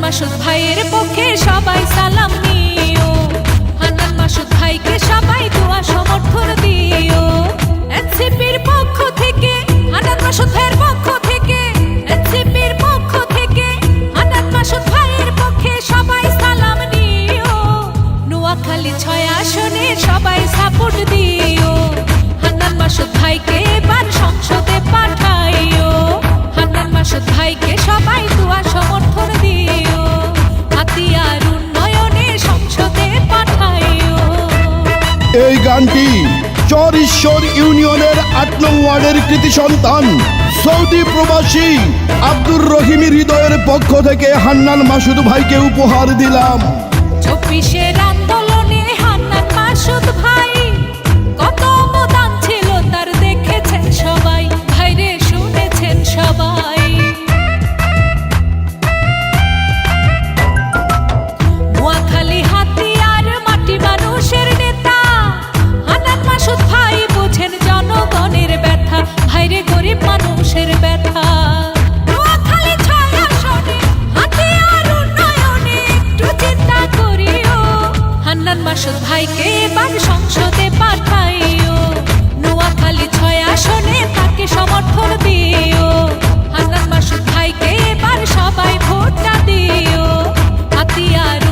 মাসুদ ভাইয়ের পক্ষে সবাই সালাম নিও, হান্নান মাসুদ ভাইকে সবাই দোয়া সমর্থন দিও। এনসিপির পক্ষ থেকে হান্নান মাসুদ ভাইয়ের পক্ষ থেকে, এনসিপির পক্ষ থেকে হান্নান মাসুদ ভাইয়ের পক্ষে সবাই সালাম নিও। নোয়াখালী 6 আসনে সবাই সাপোর্ট দিও, হান্নান মাসুদ ভাইকে এবার সংসদে পাঠাইও। হান্নান মাসুদ ভাইকে সবাই দোয়া সমর্থন দিও, হাতিয়ার উন্নয়নে সংসদে পাঠাইও। এই গানটি চর ঈশ্বর ইউনিয়নের 8 নং ওয়ার্ডের কৃতি সন্তান সৌদি প্রবাসী আব্দুর রহিমের হৃদয়ের পক্ষ থেকে হান্নান মাসুদ ভাইকে উপহার দিলাম। 24-এর আন্দোলনে হান্নান মাসুদ ভাই কত অবদান ছিল তার দেখেছেন সবাই, ভাইরে শুনেছেন সবাই। নোয়াখালী হাতিয়ার মাটি মানুষের নেতা, হান্নান মাসুদ ভাই বোঝেন জনগণের ব্যথা, ভাইরে গরিব মানুষের ব্যথা। নোয়াখালী 6 আসনে হাতিয়ার উন্নয়নে একটু চিন্তা করিও, হান্নান মাসুদ ভাইকে এবার সংসদে পাঠাইও। নোয়াখালী 6 আসনে তাকে সমর্থন দিও, হান্নান মাসুদ ভাইকে এবার সবাই ভোটটা দিও, হাতিয়ার